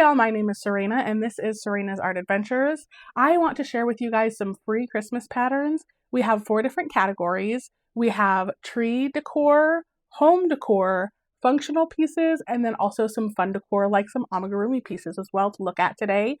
y'all, my name is Serena and this is Serena's Art Adventures. I want to share with you guys some free Christmas patterns. We have 4 different categories. We have tree decor, home decor, functional pieces, and then also some fun decor like some amigurumi pieces as well to look at today.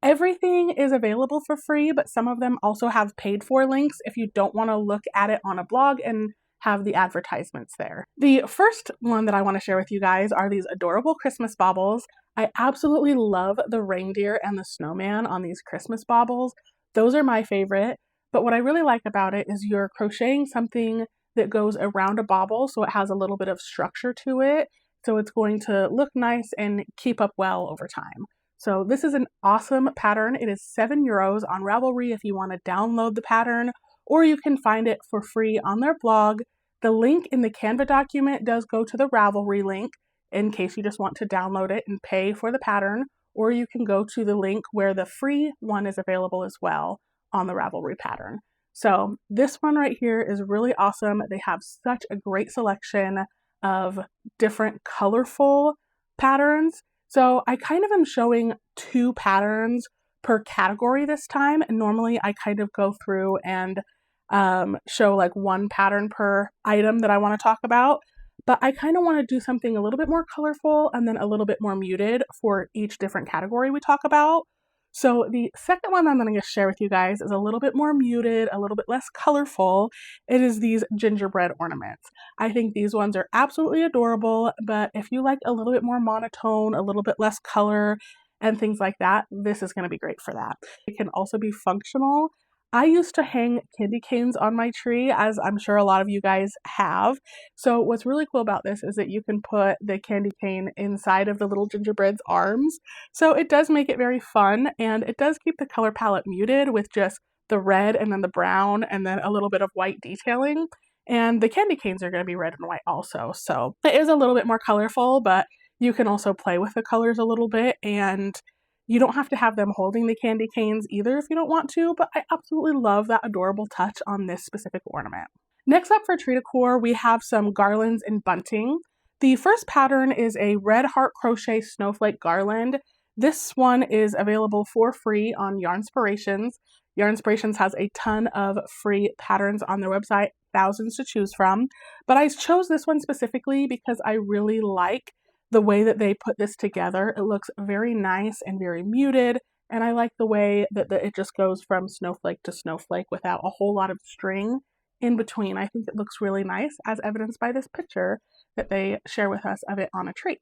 Everything is available for free, but some of them also have paid for links if you don't want to look at it on a blog and have the advertisements there. The first one that I want to share with you guys are these adorable Christmas baubles. I absolutely love the reindeer and the snowman on these Christmas baubles. Those are my favorite, but what I really like about it is you're crocheting something that goes around a bauble, so it has a little bit of structure to it, so it's going to look nice and keep up well over time. So this is an awesome pattern. It is €7 on Ravelry if you want to download the pattern, or you can find it for free on their blog. The link in the Canva document does go to the Ravelry link in case you just want to download it and pay for the pattern, or you can go to the link where the free one is available as well on the Ravelry pattern. So this one right here is really awesome. They have such a great selection of different colorful patterns. So I kind of am showing 2 patterns per category this time, and normally I kind of go through and show like 1 pattern per item that I want to talk about, but I kind of want to do something a little bit more colorful and then a little bit more muted for each different category we talk about. So the second one I'm going to share with you guys is a little bit more muted, a little bit less colorful. It is these gingerbread ornaments. I think these ones are absolutely adorable, but if you like a little bit more monotone, a little bit less color, and things like that, this is going to be great for that. It can also be functional. I used to hang candy canes on my tree, as I'm sure a lot of you guys have. So what's really cool about this is that you can put the candy cane inside of the little gingerbread's arms. So it does make it very fun, and it does keep the color palette muted with just the red and then the brown and then a little bit of white detailing. And the candy canes are going to be red and white also. So it is a little bit more colorful, but you can also play with the colors a little bit, and you don't have to have them holding the candy canes either if you don't want to, but I absolutely love that adorable touch on this specific ornament. Next up for tree decor, we have some garlands and bunting. The first pattern is a red heart crochet snowflake garland. This one is available for free on Yarnspirations. Yarnspirations has a ton of free patterns on their website, thousands to choose from, but I chose this one specifically because I really like the way that they put this together. It looks very nice and very muted, and I like the way that it just goes from snowflake to snowflake without a whole lot of string in between. I think it looks really nice, as evidenced by this picture that they share with us of it on a tree.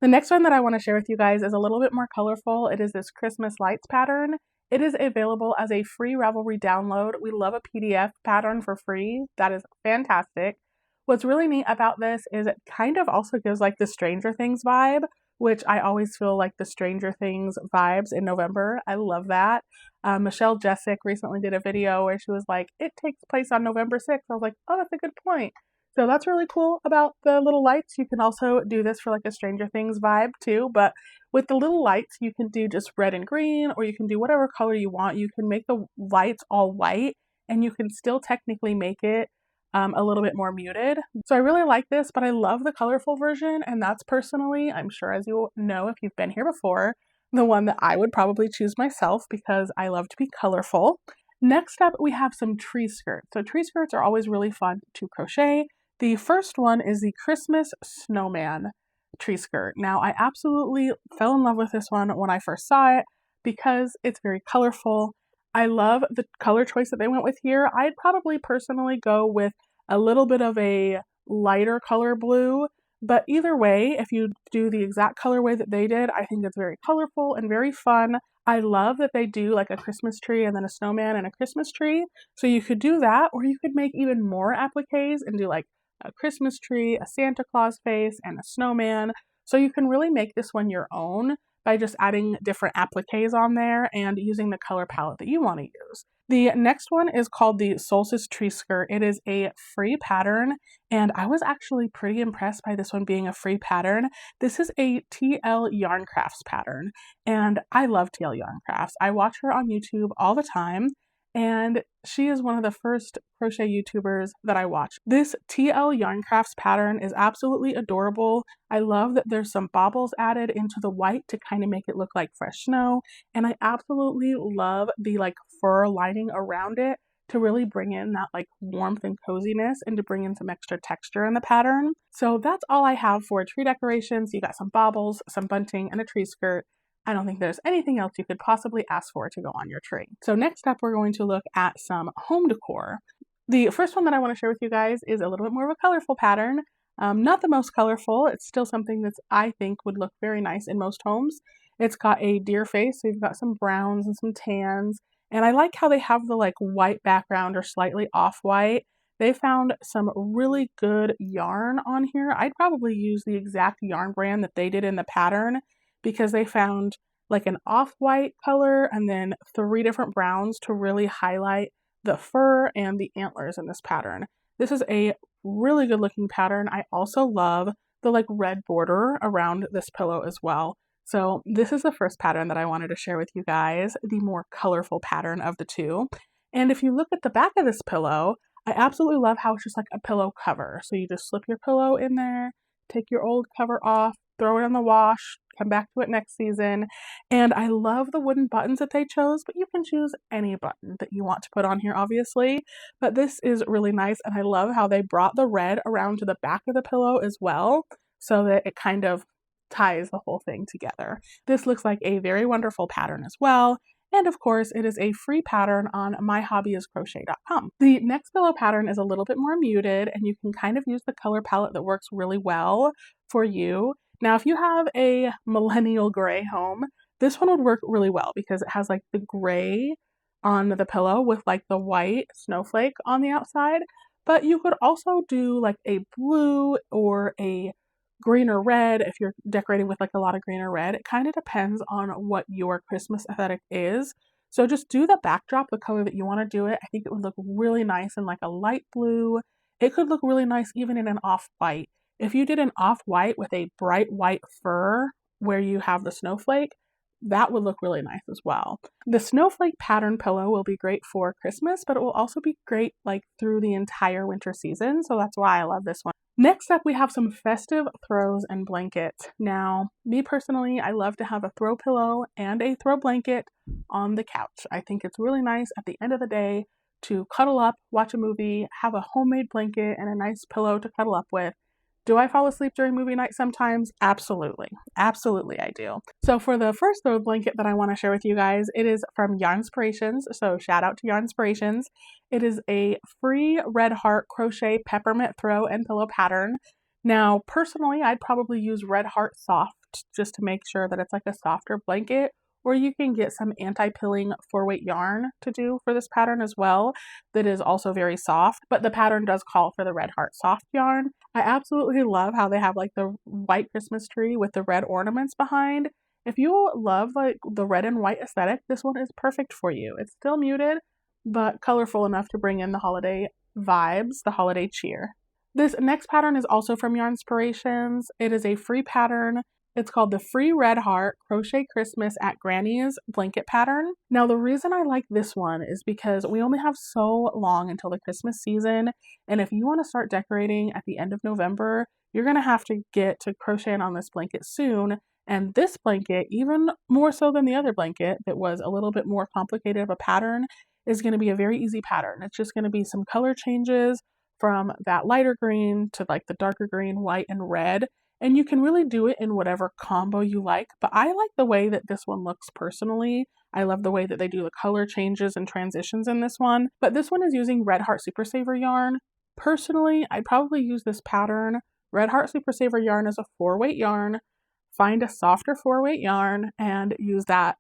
The next one that I want to share with you guys is a little bit more colorful. It is this Christmas lights pattern. It is available as a free Ravelry download. We love a PDF pattern for free. That is fantastic. What's really neat about this is it kind of also gives like the Stranger Things vibe, which I always feel like the Stranger Things vibes in November. I love that. Michelle Jessic recently did a video where she was like, it takes place on November 6th. I was like, oh, that's a good point. So that's really cool about the little lights. You can also do this for like a Stranger Things vibe too, but with the little lights, you can do just red and green, or you can do whatever color you want. You can make the lights all white, and you can still technically make it a little bit more muted. So I really like this, but I love the colorful version, and that's personally, I'm sure as you know if you've been here before, the one that I would probably choose myself because I love to be colorful. Next up, we have some tree skirts. So tree skirts are always really fun to crochet. The first one is the Christmas snowman tree skirt. Now, I absolutely fell in love with this one when I first saw it because it's very colorful. I love the color choice that they went with here. I'd probably personally go with a little bit of a lighter color blue, but either way, if you do the exact colorway that they did, I think it's very colorful and very fun. I love that they do like a Christmas tree and then a snowman and a Christmas tree. So you could do that, or you could make even more appliques and do like a Christmas tree, a Santa Claus face, and a snowman. So you can really make this one your own by just adding different appliques on there and using the color palette that you want to use. The next one is called the Solstice Tree Skirt. It is a free pattern, and I was actually pretty impressed by this one being a free pattern. This is a TL Yarn Crafts pattern, and I love TL Yarn Crafts. I watch her on YouTube all the time, and she is one of the first crochet YouTubers that I watch. This TL Yarn Crafts pattern is absolutely adorable. I love that there's some baubles added into the white to kind of make it look like fresh snow, and I absolutely love the like fur lining around it to really bring in that like warmth and coziness and to bring in some extra texture in the pattern. So that's all I have for tree decorations. You got some baubles, some bunting, and a tree skirt. I don't think there's anything else you could possibly ask for to go on your tree. So next up, we're going to look at some home decor. The first one that I want to share with you guys is a little bit more of a colorful pattern. Not the most colorful. It's still something that I think would look very nice in most homes. It's got a deer face, so you've got some browns and some tans. And I like how they have the like white background or slightly off-white. They found some really good yarn on here. I'd probably use the exact yarn brand that they did in the pattern because they found like an off-white color and then 3 different browns to really highlight the fur and the antlers in this pattern. This is a really good looking pattern. I also love the like red border around this pillow as well. So this is the first pattern that I wanted to share with you guys, the more colorful pattern of the two. And if you look at the back of this pillow, I absolutely love how it's just like a pillow cover. So you just slip your pillow in there, take your old cover off, throw it in the wash, come back to it next season. And I love the wooden buttons that they chose, but you can choose any button that you want to put on here, obviously. But this is really nice, and I love how they brought the red around to the back of the pillow as well, so that it kind of ties the whole thing together. This looks like a very wonderful pattern as well. And of course, it is a free pattern on myhobbyiscrochet.com. The next pillow pattern is a little bit more muted, and you can kind of use the color palette that works really well for you. Now, if you have a millennial gray home, this one would work really well because it has like the gray on the pillow with like the white snowflake on the outside. But you could also do like a blue or a green or red if you're decorating with like a lot of green or red. It kind of depends on what your Christmas aesthetic is. So just do the backdrop, the color that you want to do it. I think it would look really nice in like a light blue. It could look really nice even in an off-white. If you did an off-white with a bright white fur where you have the snowflake, that would look really nice as well. The snowflake pattern pillow will be great for Christmas, but it will also be great like through the entire winter season. So that's why I love this one. Next up, we have some festive throws and blankets. Now, me personally, I love to have a throw pillow and a throw blanket on the couch. I think it's really nice at the end of the day to cuddle up, watch a movie, have a homemade blanket and a nice pillow to cuddle up with. Do I fall asleep during movie night sometimes? Absolutely. Absolutely I do. So for the first throw blanket that I want to share with you guys, it is from Yarnspirations. So shout out to Yarnspirations. It is a free red heart crochet peppermint throw and pillow pattern. Now, personally, I'd probably use red heart soft just to make sure that it's like a softer blanket, or you can get some anti-pilling 4-weight yarn to do for this pattern as well that is also very soft, but the pattern does call for the red heart soft yarn. I absolutely love how they have like the white Christmas tree with the red ornaments behind. If you love like the red and white aesthetic, this one is perfect for you. It's still muted, but colorful enough to bring in the holiday vibes, the holiday cheer. This next pattern is also from Yarnspirations. It is a free pattern. It's called the Free Red Heart Crochet Christmas at Granny's blanket pattern. Now, the reason I like this one is because we only have so long until the Christmas season. And if you want to start decorating at the end of November, you're going to have to get to crocheting on this blanket soon. And this blanket, even more so than the other blanket that was a little bit more complicated of a pattern, is going to be a very easy pattern. It's just going to be some color changes from that lighter green to like the darker green, white, and red. And you can really do it in whatever combo you like, but I like the way that this one looks personally. I love the way that they do the color changes and transitions in this one, but this one is using Red Heart Super Saver yarn. Personally, I'd probably use this pattern. Red Heart Super Saver yarn is a 4-weight yarn. Find a softer 4-weight yarn and use that.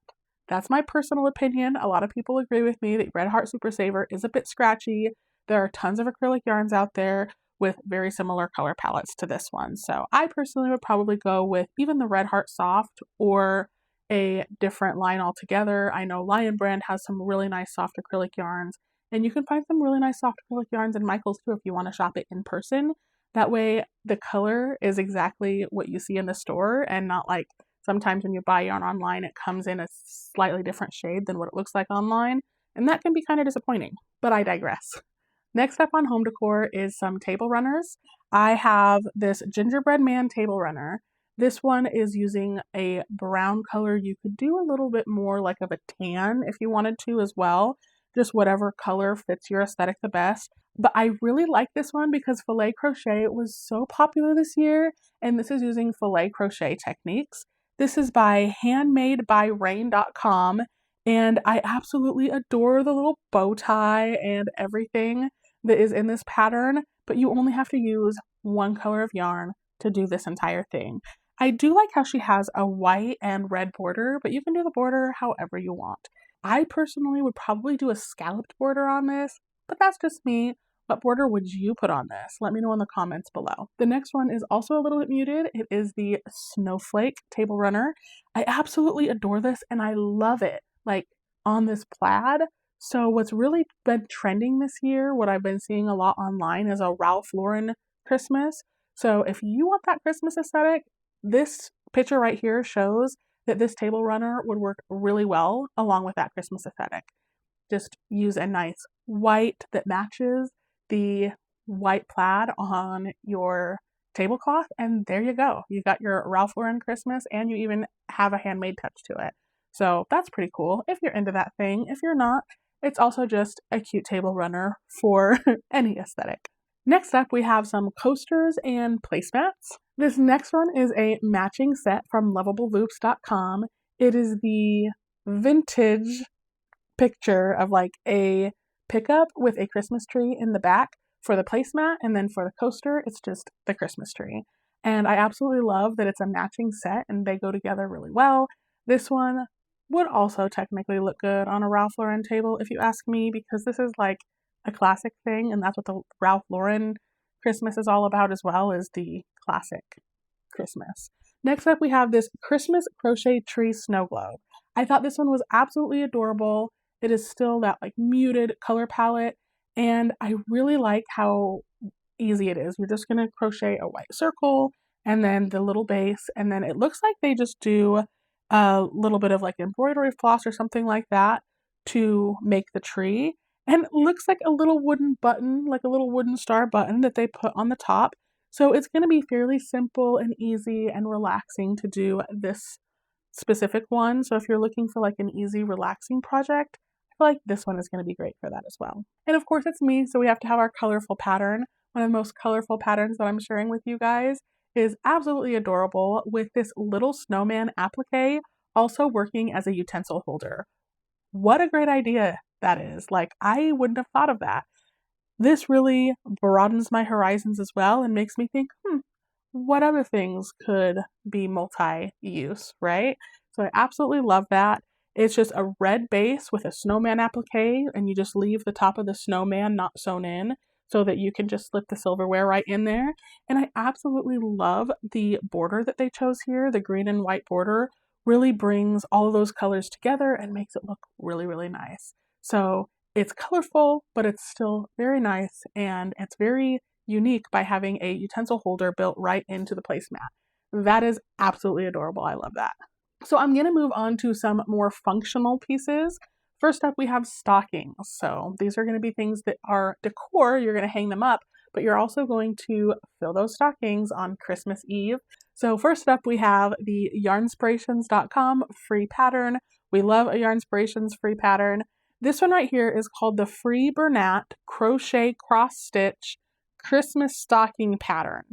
That's my personal opinion. A lot of people agree with me that Red Heart Super Saver is a bit scratchy. There are tons of acrylic yarns out there with very similar color palettes to this one. So I personally would probably go with even the Red Heart Soft or a different line altogether. I know Lion Brand has some really nice soft acrylic yarns, and you can find some really nice soft acrylic yarns in Michael's too if you want to shop it in person. That way the color is exactly what you see in the store and not like sometimes when you buy yarn online, it comes in a slightly different shade than what it looks like online. and that can be kind of disappointing, but I digress. Next up on home decor is some table runners. I have this gingerbread man table runner. This one is using a brown color. You could do a little bit more like of a tan if you wanted to as well. Just whatever color fits your aesthetic the best. But I really like this one because filet crochet was so popular this year, and this is using filet crochet techniques. This is by handmadebyrain.com, and I absolutely adore the little bow tie and everything that is in this pattern, but you only have to use one color of yarn to do this entire thing. I do like how she has a white and red border, but you can do the border however you want. I personally would probably do a scalloped border on this, but that's just me. What border would you put on this? Let me know in the comments below. The next one is also a little bit muted. It is the Snowflake Table Runner. I absolutely adore this and I love it, like on this plaid. So what's really been trending this year, what I've been seeing a lot online, is a Ralph Lauren Christmas. So if you want that Christmas aesthetic, this picture right here shows that this table runner would work really well along with that Christmas aesthetic. Just use a nice white that matches the white plaid on your tablecloth, and there you go. You got your Ralph Lauren Christmas, and you even have a handmade touch to it. So that's pretty cool if you're into that thing. If you're not, it's also just a cute table runner for any aesthetic. Next up, we have some coasters and placemats. This next one is a matching set from lovableloops.com. It is the vintage picture of like a pickup with a Christmas tree in the back for the placemat, and then for the coaster, it's just the Christmas tree. And I absolutely love that it's a matching set and they go together really well. This one would also technically look good on a Ralph Lauren table if you ask me, because this is like a classic thing, and that's what the Ralph Lauren Christmas is all about as well, is the classic Christmas. Next up, we have this Christmas crochet tree snow globe. I thought this one was absolutely adorable. It is still that like muted color palette, and I really like how easy it is. You're just going to crochet a white circle and then the little base, and then it looks like they just do a little bit of like embroidery floss or something like that to make the tree. And it looks like a little wooden button, like a little wooden star button that they put on the top. So it's going to be fairly simple and easy and relaxing to do this specific one. So if you're looking for like an easy, relaxing project, I feel like this one is going to be great for that as well. And of course, it's me, so we have to have our colorful pattern. One of the most colorful patterns that I'm sharing with you guys is absolutely adorable, with this little snowman applique also working as a utensil holder. What a great idea that is. Like, I wouldn't have thought of that. This really broadens my horizons as well and makes me think, what other things could be multi-use, right? So I absolutely love that. It's just a red base with a snowman applique, and you just leave the top of the snowman not sewn in so that you can just slip the silverware right in there. And I absolutely love the border that they chose here. The green and white border really brings all of those colors together and makes it look really, really nice. So it's colorful, but it's still very nice, and it's very unique by having a utensil holder built right into the placemat. That is absolutely adorable. I love that. So I'm going to move on to some more functional pieces. First up, we have stockings. So these are going to be things that are decor. You're going to hang them up, but you're also going to fill those stockings on Christmas Eve. So first up, we have the yarnspirations.com free pattern. We love a Yarnspirations free pattern. This one right here is called the Free Bernat Crochet Cross Stitch Christmas Stocking Pattern.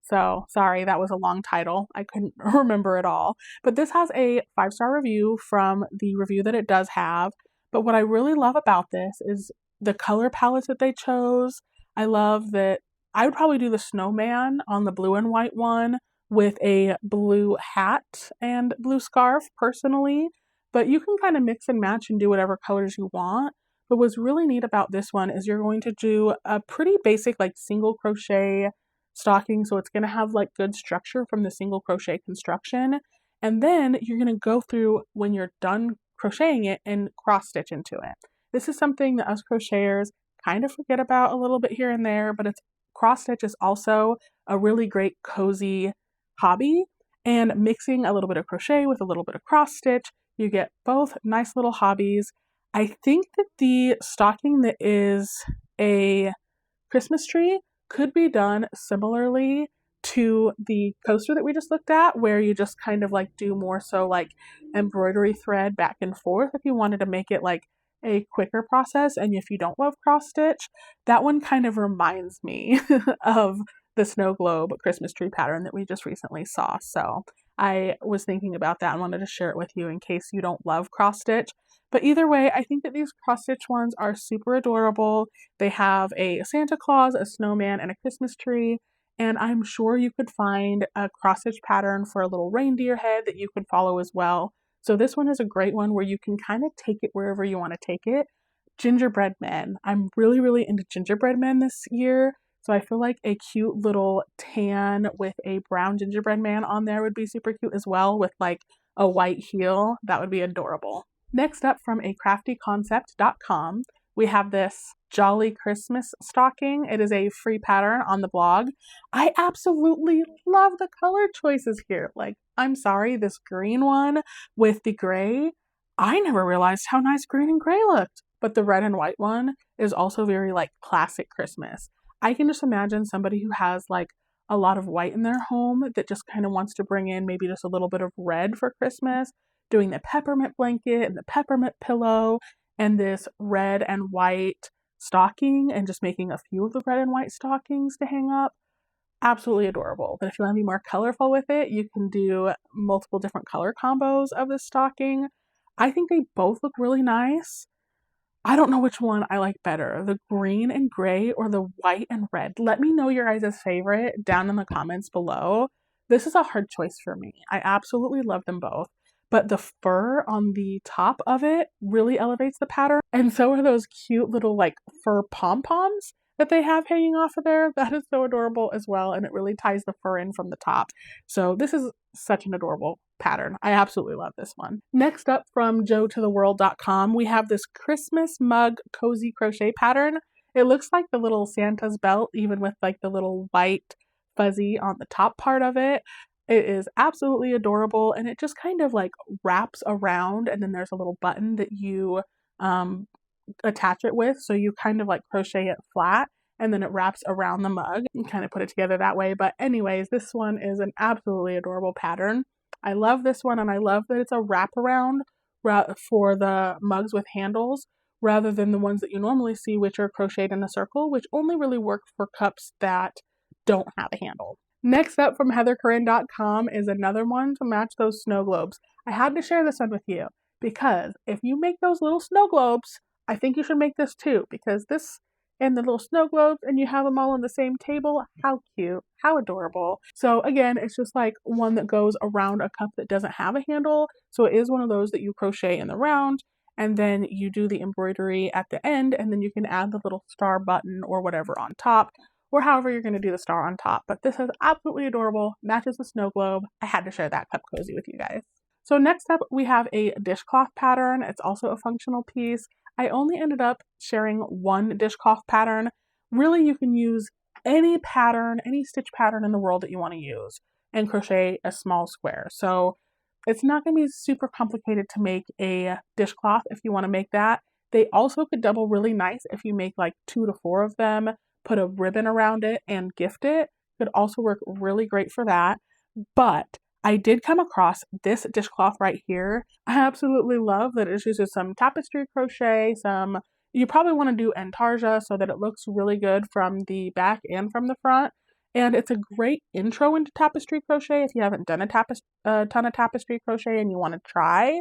So sorry, that was a long title. I couldn't remember it all. But this has a 5-star review from the review that it does have. But what I really love about this is the color palettes that they chose. I love that I would probably do the snowman on the blue and white one with a blue hat and blue scarf personally. But you can kind of mix and match and do whatever colors you want. But what's really neat about this one is you're going to do a pretty basic like single crochet stocking. So it's going to have like good structure from the single crochet construction. And then you're going to go through when you're done crocheting it and cross stitch into it. This is something that us crocheters kind of forget about a little bit here and there, but it's cross stitch is also a really great cozy hobby, and mixing a little bit of crochet with a little bit of cross stitch, you get both nice little hobbies. I think that the stocking that is a Christmas tree could be done similarly to the coaster that we just looked at, where you just kind of like do more so like embroidery thread back and forth if you wanted to make it like a quicker process. And if you don't love cross stitch, that one kind of reminds me of the snow globe Christmas tree pattern that we just recently saw. So I was thinking about that and wanted to share it with you in case you don't love cross stitch. But either way, I think that these cross stitch ones are super adorable. They have a Santa Claus, a snowman, and a Christmas tree. And I'm sure you could find a cross stitch pattern for a little reindeer head that you could follow as well. So this one is a great one where you can kind of take it wherever you want to take it. Gingerbread men. I'm really, really into gingerbread men this year. So I feel like a cute little tan with a brown gingerbread man on there would be super cute as well, with like a white heel. That would be adorable. Next up, from a craftyconcept.com, we have this Jolly Christmas stocking. It is a free pattern on the blog. I absolutely love the color choices here. Like, I'm sorry, this green one with the gray, I never realized how nice green and gray looked. But the red and white one is also very like classic Christmas. I can just imagine somebody who has like a lot of white in their home that just kind of wants to bring in maybe just a little bit of red for Christmas, doing the peppermint blanket and the peppermint pillow and this red and white stocking and just making a few of the red and white stockings to hang up. Absolutely adorable. But if you want to be more colorful with it, you can do multiple different color combos of this stocking. I think they both look really nice. I don't know which one I like better, the green and gray or the white and red. Let me know your guys' favorite down in the comments below. This is a hard choice for me. I absolutely love them both, but the fur on the top of it really elevates the pattern. And so are those cute little like fur pom-poms that they have hanging off of there. That is so adorable as well, and it really ties the fur in from the top. So this is such an adorable pattern. I absolutely love this one. Next up, from joetotheworld.com, we have this Christmas mug cozy crochet pattern. It looks like the little Santa's belt, even with like the little white fuzzy on the top part of it. It is absolutely adorable, and it just kind of like wraps around, and then there's a little button that you attach it with, so you kind of like crochet it flat and then it wraps around the mug and kind of put it together that way. But anyways, this one is an absolutely adorable pattern. I love this one, and I love that it's a wraparound for the mugs with handles rather than the ones that you normally see, which are crocheted in a circle, which only really work for cups that don't have a handle. Next up, from heathercorinne.com, is another one to match those snow globes. I had to share this one with you because if you make those little snow globes, I think you should make this too, because this and the little snow globes, and you have them all on the same table. How cute, how adorable. So again, it's just like one that goes around a cup that doesn't have a handle. So it is one of those that you crochet in the round, and then you do the embroidery at the end, and then you can add the little star button or whatever on top, or however you're going to do the star on top. But this is absolutely adorable, matches the snow globe. I had to share that cup cozy with you guys. So next up, we have a dishcloth pattern. It's also a functional piece. I only ended up sharing one dishcloth pattern. Really, you can use any pattern, any stitch pattern in the world that you want to use and crochet a small square. So it's not going to be super complicated to make a dishcloth if you want to make that. They also could double really nice if you make like 2 to 4 of them, put a ribbon around it and gift it. Could also work really great for that. But I did come across this dishcloth right here. I absolutely love that it uses some tapestry crochet, you probably want to do intarsia so that it looks really good from the back and from the front. And it's a great intro into tapestry crochet if you haven't done a ton of tapestry crochet and you want to try.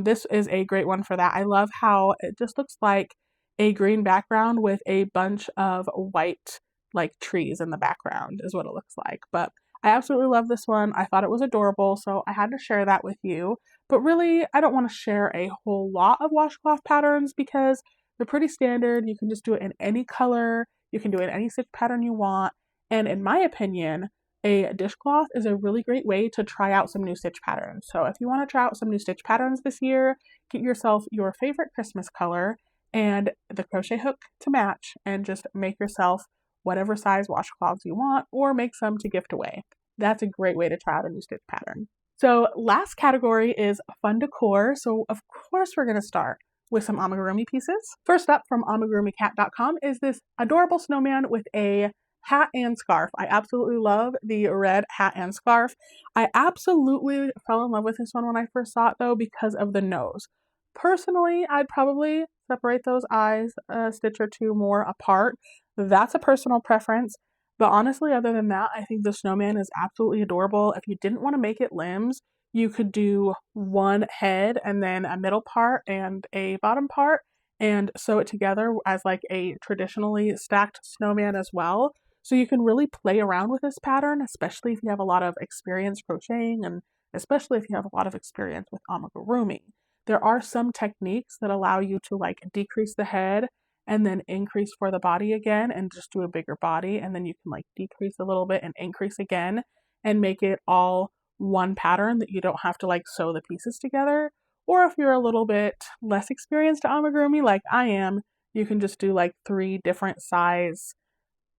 This is a great one for that. I love how it just looks like a green background with a bunch of white like trees in the background is what it looks like. But I absolutely love this one. I thought it was adorable, so I had to share that with you. But really, I don't want to share a whole lot of washcloth patterns because they're pretty standard. You can just do it in any color. You can do it in any stitch pattern you want. And in my opinion, a dishcloth is a really great way to try out some new stitch patterns. So if you want to try out some new stitch patterns this year, get yourself your favorite Christmas color and the crochet hook to match and just make yourself whatever size washcloths you want, or make some to gift away. That's a great way to try out a new stitch pattern. So last category is fun decor. So of course we're going to start with some amigurumi pieces. First up from amigurumicat.com is this adorable snowman with a hat and scarf. I absolutely love the red hat and scarf. I absolutely fell in love with this one when I first saw it though because of the nose. Personally, I'd probably separate those eyes a stitch or two more apart. That's a personal preference. But honestly, other than that, I think the snowman is absolutely adorable. If you didn't want to make it limbs, you could do one head and then a middle part and a bottom part and sew it together as like a traditionally stacked snowman as well. So you can really play around with this pattern, especially if you have a lot of experience crocheting and especially if you have a lot of experience with amigurumi. There are some techniques that allow you to like decrease the head and then increase for the body again and just do a bigger body, and then you can like decrease a little bit and increase again and make it all one pattern that you don't have to like sew the pieces together. Or if you're a little bit less experienced at amigurumi like I am, you can just do like 3 different size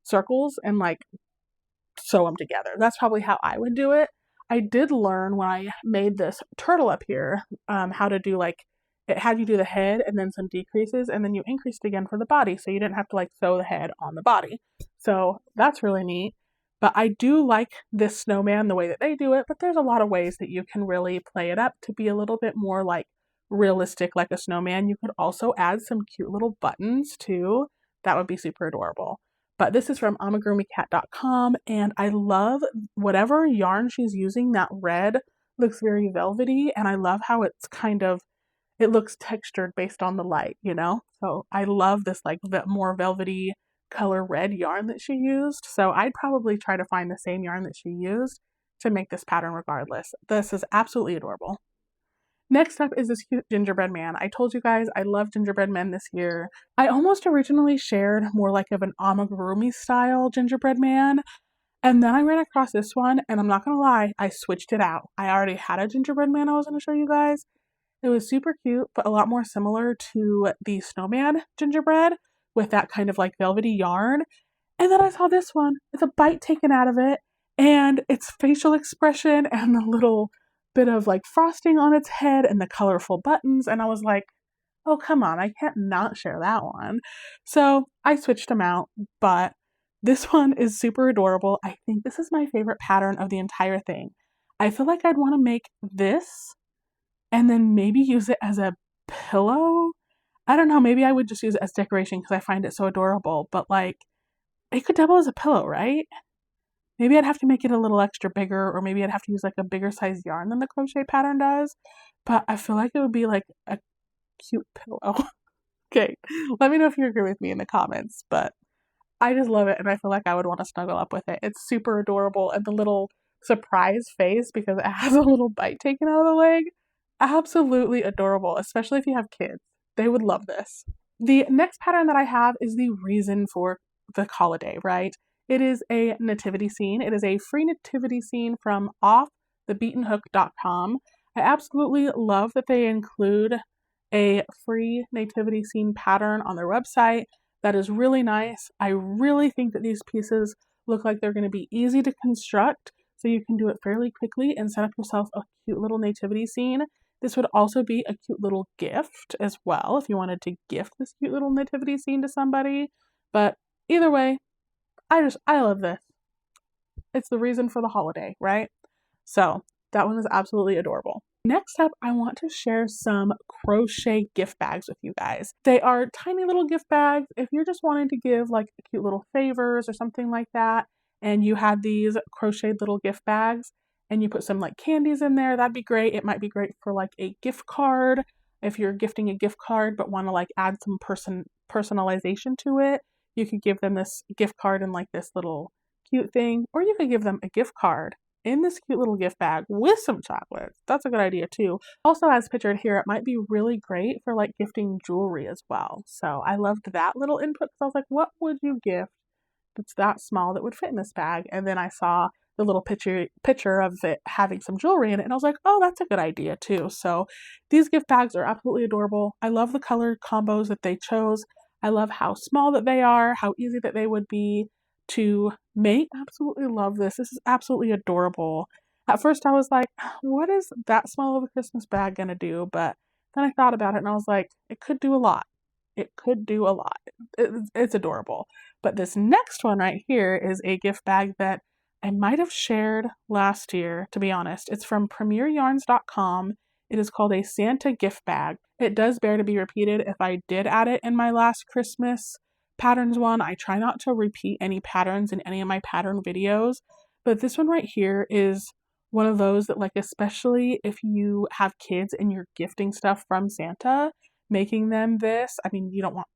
circles and like sew them together. That's probably how I would do it. I did learn when I made this turtle up here how to do like, it had you do the head and then some decreases and then you increased again for the body, so you didn't have to like sew the head on the body. So that's really neat. But I do like this snowman the way that they do it, but there's a lot of ways that you can really play it up to be a little bit more like realistic like a snowman. You could also add some cute little buttons too. That would be super adorable. But this is from amigurumicat.com, and I love whatever yarn she's using. That red looks very velvety, and I love how it's kind of, it looks textured based on the light, you know? So I love this like more velvety color red yarn that she used. So I'd probably try to find the same yarn that she used to make this pattern regardless. This is absolutely adorable. Next up is this cute gingerbread man. I told you guys I love gingerbread men this year. I almost originally shared more like of an amigurumi style gingerbread man, and then I ran across this one, and I'm not gonna lie, I switched it out. I already had a gingerbread man I was gonna show you guys. It was super cute, but a lot more similar to the snowman gingerbread with that kind of like velvety yarn. And then I saw this one with a bite taken out of it and its facial expression and the little bit of like frosting on its head and the colorful buttons. And I was like, oh, come on, I can't not share that one. So I switched them out, but this one is super adorable. I think this is my favorite pattern of the entire thing. I feel like I'd want to make this and then maybe use it as a pillow. I don't know, maybe I would just use it as decoration because I find it so adorable, but like it could double as a pillow, right? Maybe I'd have to make it a little extra bigger, or maybe I'd have to use like a bigger size yarn than the crochet pattern does, but I feel like it would be like a cute pillow. Okay, let me know if you agree with me in the comments, but I just love it and I feel like I would want to snuggle up with it. It's super adorable, and the little surprise face because it has a little bite taken out of the leg. Absolutely adorable, especially if you have kids. They would love this. The next pattern that I have is the reason for the holiday, right? It is a nativity scene. It is a free nativity scene from offthebeatenhook.com. I absolutely love that they include a free nativity scene pattern on their website. That is really nice. I really think that these pieces look like they're going to be easy to construct, so you can do it fairly quickly and set up yourself a cute little nativity scene. This would also be a cute little gift as well if you wanted to gift this cute little nativity scene to somebody. But either way, I love this. It's the reason for the holiday, right? So that one is absolutely adorable. Next up, I want to share some crochet gift bags with you guys. They are tiny little gift bags. If you're just wanting to give like cute little favors or something like that, and you had these crocheted little gift bags and you put some like candies in there, that'd be great. It might be great for like a gift card if you're gifting a gift card but want to like add some personalization to it. You could give them this gift card in like this little cute thing, or you could give them a gift card in this cute little gift bag with some chocolates. That's a good idea too. Also, as pictured here, it might be really great for like gifting jewelry as well. So I loved that little input because I was like, what would you gift that's that small that would fit in this bag? And then I saw the little picture of it having some jewelry in it, and I was like, oh, that's a good idea too. So these gift bags are absolutely adorable. I love the color combos that they chose. I love how small that they are, how easy that they would be to make. Absolutely love this. This is absolutely adorable. At first I was like, what is that small of a Christmas bag gonna do? But Then I thought about it and I was like, it could do a lot. It could do a lot. It's adorable. But this next one right here is a gift bag that I might have shared last year, to be honest. It's from premieryarns.com. It is called a Santa gift bag. It does bear to be repeated if I did add it in my last Christmas patterns one. I try not to repeat any patterns in any of my pattern videos, but this one right here is one of those that, like, especially if you have kids and you're gifting stuff from Santa, making them this, I mean, you don't want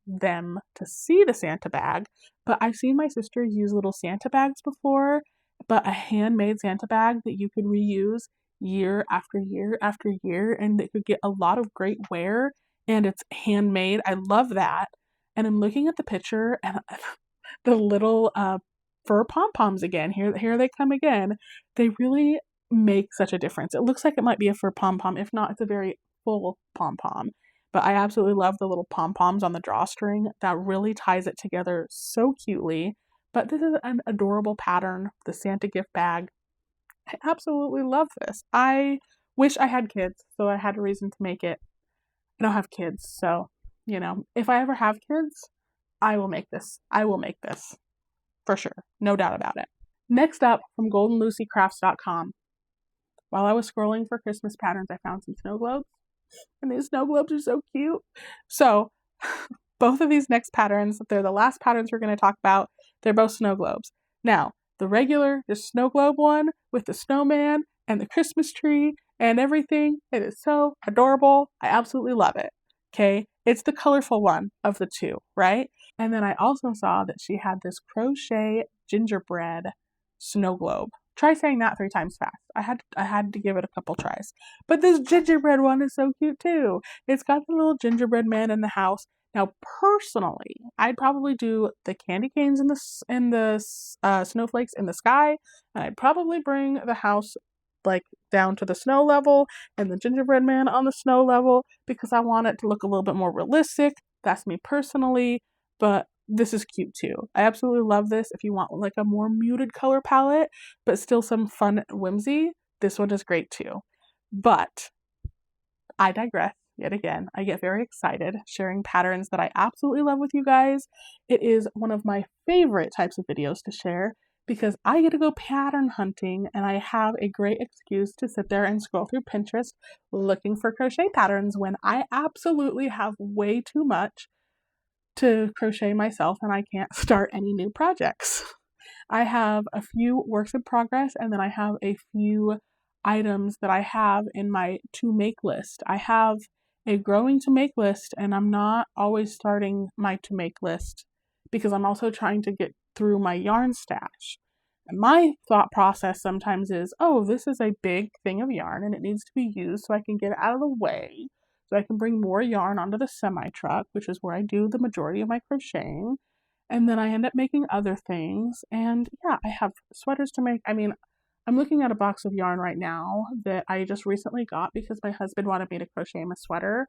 them to see the Santa bag, but I've seen my sister use little Santa bags before, but a handmade Santa bag that you could reuse year after year after year, and it could get a lot of great wear, and it's handmade. I love that. And I'm looking at the picture and the little fur pom-poms again. Here they come again. They really make such a difference. It looks like it might be a fur pom-pom. If not, it's a very full pom-pom. But I absolutely love the little pom-poms on the drawstring. That really ties it together so cutely. But this is an adorable pattern, the Santa gift bag. I absolutely love this. I wish I had kids, so I had a reason to make it. I don't have kids, so, if I ever have kids, I will make this. I will make this. For sure. No doubt about it. Next up, from goldenlucycrafts.com. While I was scrolling for Christmas patterns, I found some snow globes. And these snow globes are so cute. So, both of these next patterns, they're the last patterns we're going to talk about. They're both snow globes. Now, the regular, the snow globe one with the snowman and the Christmas tree and everything, it is so adorable. I absolutely love it. Okay, it's the colorful one of the two, right? And then I also saw that she had this crochet gingerbread snow globe. Try saying that 3 times fast. I had to give it a couple tries. But this gingerbread one is so cute too. It's got the little gingerbread man in the house. Now, personally, I'd probably do the candy canes and the snowflakes in the sky, and I'd probably bring the house like down to the snow level and the gingerbread man on the snow level because I want it to look a little bit more realistic. That's me personally, but this is cute too. I absolutely love this. If you want like a more muted color palette, but still some fun whimsy, this one is great too. But I digress yet again. I get very excited sharing patterns that I absolutely love with you guys. It is one of my favorite types of videos to share because I get to go pattern hunting and I have a great excuse to sit there and scroll through Pinterest looking for crochet patterns when I absolutely have way too much to crochet myself and I can't start any new projects. I have a few works in progress and then I have a few items that I have in my to make list. I have a growing to make list and I'm not always starting my to make list because I'm also trying to get through my yarn stash. And my thought process sometimes is, oh, this is a big thing of yarn and it needs to be used so I can get it out of the way so I can bring more yarn onto the semi-truck, which is where I do the majority of my crocheting. And then I end up making other things. And yeah, I have sweaters to make. I mean, I'm looking at a box of yarn right now that I just recently got because my husband wanted me to crochet him a sweater.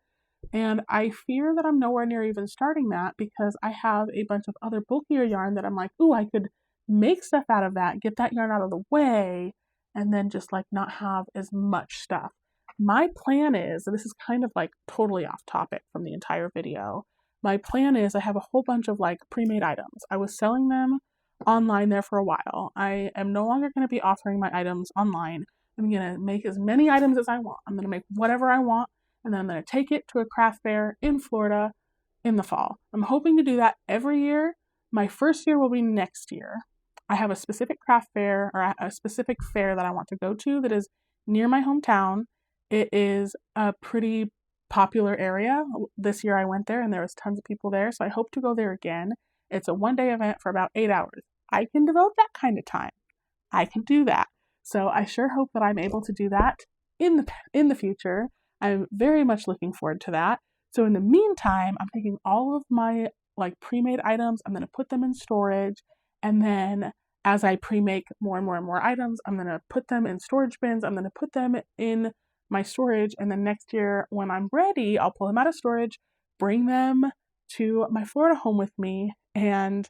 And I fear that I'm nowhere near even starting that because I have a bunch of other bulkier yarn that I'm like, ooh, I could make stuff out of that, get that yarn out of the way, and then just like not have as much stuff. My plan is, and this is kind of like totally off topic from the entire video, my plan is I have a whole bunch of like pre-made items. I was selling them online there for a while. I am no longer going to be offering my items online. I'm going to make as many items as I want. I'm going to make whatever I want, and then I'm going to take it to a craft fair in Florida in the fall. I'm hoping to do that every year. My first year will be next year. I have a specific craft fair or a specific fair that I want to go to that is near my hometown. It is a pretty popular area. This year I went there and there was tons of people there, so I hope to go there again. It's a one-day event for about 8 hours. I can devote that kind of time. I can do that. So I sure hope that I'm able to do that in the future. I'm very much looking forward to that. So in the meantime, I'm taking all of my like pre-made items, I'm going to put them in storage, and then as I pre-make more and more and more items, I'm going to put them in storage bins. I'm going to put them in my storage, and then next year when I'm ready, I'll pull them out of storage, bring them to my Florida home with me, and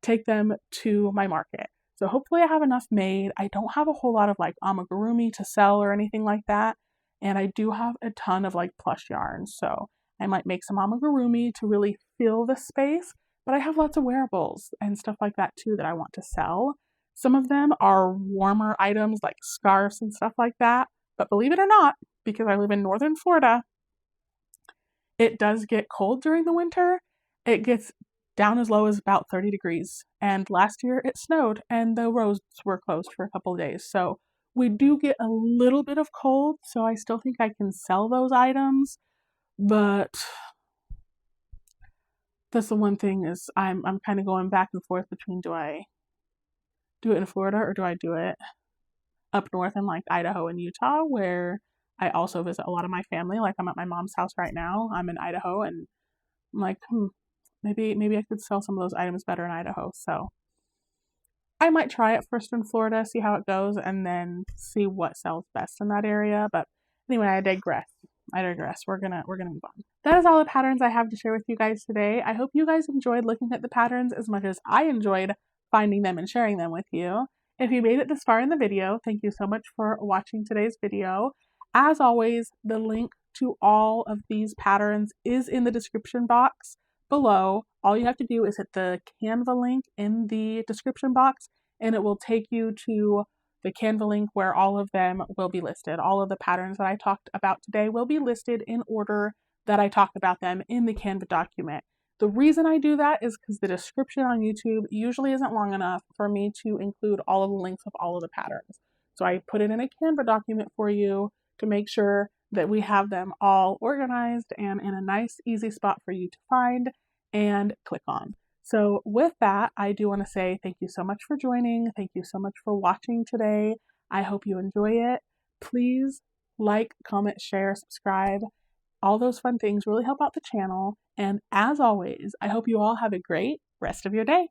take them to my market. So hopefully I have enough made. I don't have a whole lot of like amigurumi to sell or anything like that. And I do have a ton of like plush yarns, so I might make some amigurumi to really fill the space, but I have lots of wearables and stuff like that too that I want to sell. Some of them are warmer items like scarves and stuff like that, but believe it or not, because I live in northern Florida, it does get cold during the winter. It gets down as low as about 30 degrees. And last year it snowed and the roads were closed for a couple of days. So we do get a little bit of cold. So I still think I can sell those items. But that's the one thing is I'm kind of going back and forth between do I do it in Florida or do I do it up north in like Idaho and Utah, where I also visit a lot of my family. Like I'm at my mom's house right now. I'm in Idaho and I'm like, maybe I could sell some of those items better in Idaho. So I might try it first in Florida, see how it goes, and then see what sells best in that area. But anyway, I digress. We're gonna move on. That is all the patterns I have to share with you guys today. I hope you guys enjoyed looking at the patterns as much as I enjoyed finding them and sharing them with you. If you made it this far in the video, thank you so much for watching today's video. As always, the link to all of these patterns is in the description box below. All you have to do is hit the Canva link in the description box and it will take you to the Canva link where all of them will be listed. All of the patterns that I talked about today will be listed in order that I talked about them in the Canva document. The reason I do that is because the description on YouTube usually isn't long enough for me to include all of the links of all of the patterns. So I put it in a Canva document for you to make sure that we have them all organized and in a nice, easy spot for you to find and click on. So with that, I do want to say thank you so much for joining. Thank you so much for watching today. I hope you enjoy it. Please like, comment, share, subscribe. All those fun things really help out the channel. And as always, I hope you all have a great rest of your day.